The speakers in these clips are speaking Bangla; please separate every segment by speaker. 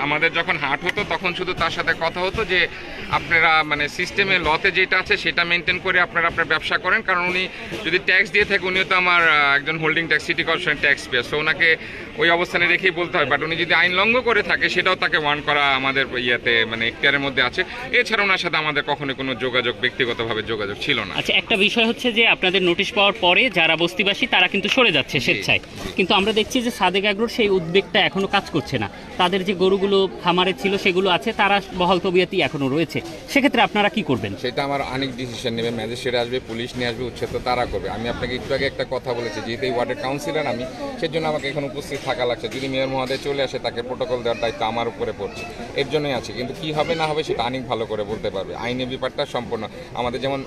Speaker 1: আমাদের যখন হাট হতো তখন শুধু তার সাথে কথা হতো যে আপনারা মানে সিস্টেমে লতে যেটা আছে সেটা মেনটেন করে আপনারা আপনার ব্যবসা করেন, কারণ উনি যদি ট্যাক্স দিয়ে থাকে উনিও তো আমার একজন হোল্ডিং ট্যাক্স সিটি কর্পোরেশনের ট্যাক্স পেয়ার, সো ওনাকে ওই অবস্থানে রেখেই বলতে হয়। বাট উনি যদি আইন লঙ্ঘন করে থাকে সেটাও তাকে ওয়ার্ন করা আমাদের ইয়েতে মানে এখতিয়ারের মধ্যে আছে। এছাড়া ওনার সাথে আমাদের কখনো কোনো যোগাযোগ ব্যক্তিগতভাবে যোগাযোগ ছিল না।
Speaker 2: আচ্ছা, একটা বিষয় হচ্ছে যে আপনাদের নোটিশ পাওয়ার পরে যারা বস্তিবাসী তারা কিন্তু সরে যাচ্ছে স্বেচ্ছায়, কিন্তু আমরা দেখছি যে সাদেক এগ্রোর সেই উদ্বেগটা এখনো কাজ করছে না। তাদের যে গরুগুলো খামারে ছিল সেগুলো আছে, তারা বহাল তবিয়তেই এখনো রয়েছে। সেক্ষেত্রে আপনারা কি করবেন?
Speaker 1: সেটা আমার অনেক ডিসিশন নেবে, ম্যাজিস্ট্রেট আসবে, পুলিশ নিয়ে আসবে, উচ্ছেদ তো তারা করবে। আমি আপনাকে একটু আগে একটা কথা বলেছি, যেহেতু এই ওয়ার্ডের কাউন্সিলর আমি, সেজন্য আমাকে এখানে উপস্থিত থাকা লাগছে। যদি মেয়র মহোদয় চলে আসে তাকে প্রোটোকল দেওয়ার দায়িত্ব আমার উপরে পড়ছে, এর জন্যই আছে। কিন্তু কি হবে না হবে সেটা অনেক ভালো করে বলতে পারবে। আইনের ব্যাপারটা সম্পূর্ণ আমাদের যেমন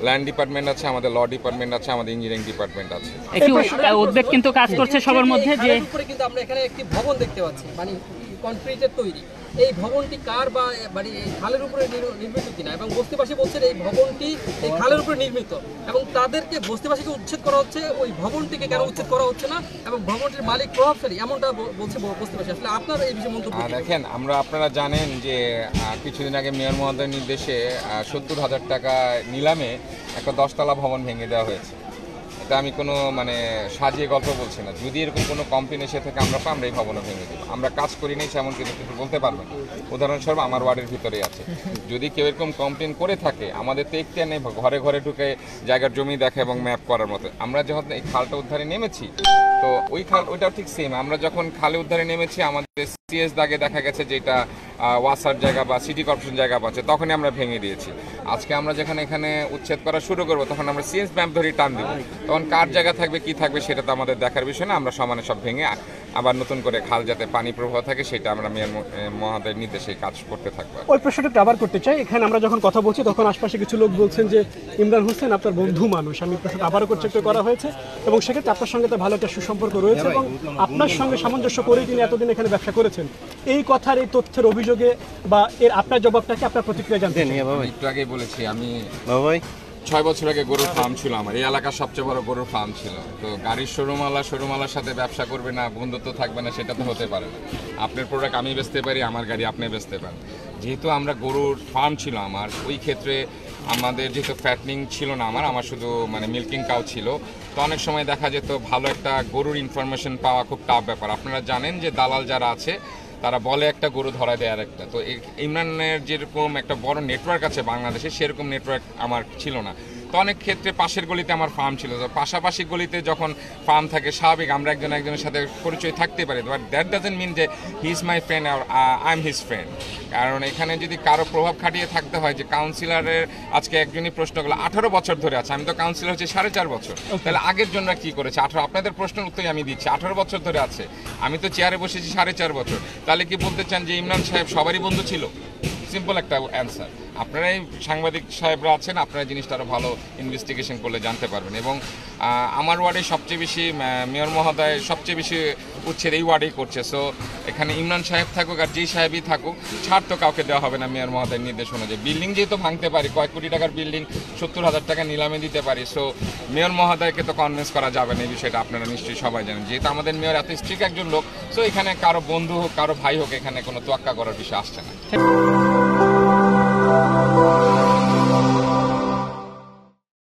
Speaker 1: ল্যান্ড ডিপার্টমেন্ট আছে, আমাদের ল ডিপার্টমেন্ট আছে, আমাদের ইঞ্জিনিয়ারিং ডিপার্টমেন্ট আছে।
Speaker 2: একটু উদ্বেগ কিন্তু কাজ করছে সবার মধ্যে যে
Speaker 3: কিন্তু আমরা এখানে একটি ভবন দেখতে পাচ্ছি, মানে কনক্রিটের তৈরি। এই ভবনটি কার বা মানে এই খালের উপরে নির্মিত কিনা, এবং বস্তিবাসী বলছেন এই ভবনটি এই খালের উপরে নির্মিত, এবং তাদেরকে বস্তিবাসীকে উচ্ছেদ করা হচ্ছে, ওই ভবনটিকে কেন উচ্ছেদ করা হচ্ছে না, এবং ভবনটির মালিক প্রভাবশালী এমনটা বলছে বস্তিবাসী। আসলে আপনারা এই বিষয়ে মন্তব্য
Speaker 1: দেখেন, আপনারা জানেন যে কিছুদিন আগে মেয়র মহোদয়ের নির্দেশে 70,000 টাকা নিলামে একটা 10তলা ভবন ভেঙে দেওয়া হয়েছে। এটা আমি কোনো মানে সাজিয়ে গল্প বলছি না। যদি এরকম কোনো কমপ্লেন এসে থেকে আমরা এই ভবনও ভেঙে দিব। আমরা কাজ করি নাই সেমন কিন্তু কিছু বলতে পারবেন। উদাহরণস্বরূপ আমার ওয়ার্ডের ভিতরে আছে, যদি কেউ এরকম কমপ্লেন করে থাকে, আমাদের তো একটি নেই ঘরে ঘরে ঢুকে জায়গার জমি দেখা এবং ম্যাপ করার মতো। আমরা যখন এই খালটা উদ্ধারে নেমেছি, তো ওই খাল ওইটাও ঠিক সেম। আমরা যখন খালে উদ্ধারে নেমেছি আমাদের সিএস দাগে দেখা গেছে যেটা ওয়াসার জায়গা বা সিটি কর্পোরেশন জায়গা পাচ্ছে, তখনই আমরা ভেঙে দিয়েছি। আজকে আমরা যখন এখানে উচ্ছেদ করা শুরু করবো তখন আমরা সিএস ম্যাপ ধরে টান দিব, তখন কার জায়গা থাকবে কি থাকবে সেটা তো আমাদের দেখার বিষয় না। আমরা সমানে সব ভেঙে আবার নতুন করে খাল যাতে পানি প্রবাহ থাকে সেটা আমরা মেয়র মহোদয়ের নির্দেশে কাজ করতে থাকবো।
Speaker 4: ওই প্রশ্নটা আবার করতে চাই। এখানে আমরা যখন কথা বলছি তখন আশপাশে কিছু লোক বলছেন যে ইমরান হোসেন আপনার বন্ধু মানুষ। আমি প্রশ্নটা আবারও চেক করা হয়েছে, এবং সেক্ষেত্রে আপনার সঙ্গে তো ভালো একটা সুসম্পর্ক রয়েছে, এবং আপনার সঙ্গে সামঞ্জস্য করেই তিনি এতদিন এখানে ব্যবসা করেছেন। এই কথার এই তথ্যের অভিযোগে বা এর আপনার জবাবটাকে আপনার প্রতিক্রিয়া জানতে চাই।
Speaker 1: একটু আগেই বলেছি, আমি 6 বছর আগে গরুর ফার্ম ছিল আমার, এই এলাকার সবচেয়ে বড় গরুর ফার্ম ছিল। তো গাড়ির শোরুমওয়ালার সাথে ব্যবসা করবে না, বন্ধুত্ব থাকবে না, সেটা তো হতে পারে না। আপনার প্রোডাক্ট আমি বেচতে পারি, আমার গাড়ি আপনি বেচতে পারেন। যেহেতু আমরা গরুর ফার্ম ছিল আমার, ওই ক্ষেত্রে আমাদের যেহেতু ফ্যাটনিং ছিল না আমার শুধু মানে মিল্কিং কাউ ছিল, তো অনেক সময় দেখা যেত ভালো একটা গরুর ইনফরমেশন পাওয়া খুব টাফ ব্যাপার। আপনারা জানেন যে দালাল যারা আছে তারা বলে একটা গরু ধরা দেয় আর একটা। তো ইমরানের যেরকম একটা বড় নেটওয়ার্ক আছে বাংলাদেশে, সেরকম নেটওয়ার্ক আমার ছিল না। তো অনেক ক্ষেত্রে পাশের গলিতে আমার ফার্ম ছিল, তো পাশাপাশি গলিতে যখন ফার্ম থাকে স্বাভাবিক আমরা একজনের সাথে পরিচয় থাকতে পারি, বাট দ্যাট ডাজেন্ট মিন যে হি ইজ মাই ফ্রেন্ড আর আই এম হিজ ফ্রেন্ড। কারণ এখানে যদি কারো প্রভাব খাটিয়ে থাকতে হয়, যে কাউন্সিলরের আজকে একজনই প্রশ্ন করলো 18 বছর ধরে আছে, আমি তো কাউন্সিলর হচ্ছে 4.5 বছর, তাহলে আগের জন্য কি করেছে? আপনাদের প্রশ্নের উত্তরই আমি দিচ্ছি। 18 বছর ধরে আছে, আমি তো চেয়ারে বসেছি 4.5 বছর। তাহলে কি বলতে চান যে ইমরান সাহেব সবারই বন্ধু ছিল? সিম্পল একটা অ্যান্সার। আপনারাই সাংবাদিক সাহেবরা আছেন, আপনারা জিনিসটা আরও ভালো ইনভেস্টিগেশন করলে জানতে পারবেন। এবং আমার ওয়ার্ডে সবচেয়ে বেশি মেয়র মহোদয় সবচেয়ে বেশি উচ্ছেদ এই ওয়ার্ডেই করছে। সো এখানে ইমরান সাহেব থাকুক আর যেই সাহেবই থাকুক, ছাড় তো কাউকে দেওয়া হবে না মেয়র মহোদয়ের নির্দেশ অনুযায়ী। বিল্ডিং যেহেতু ভাঙতে পারি, কয়েক কোটি টাকার বিল্ডিং 70,000 টাকা নিলামে দিতে পারি, সো মেয়র মহোদয়কে তো কনভিন্স করা যাবে না, এই বিষয়টা আপনারা নিশ্চয়ই সবাই জানেন। যেহেতু আমাদের মেয়র এত স্ট্রিক্ট একজন লোক, সো এখানে কারো বন্ধু হোক কারো ভাই হোক, এখানে কোনো তোয়াক্কা করার বিষয় আসছে না।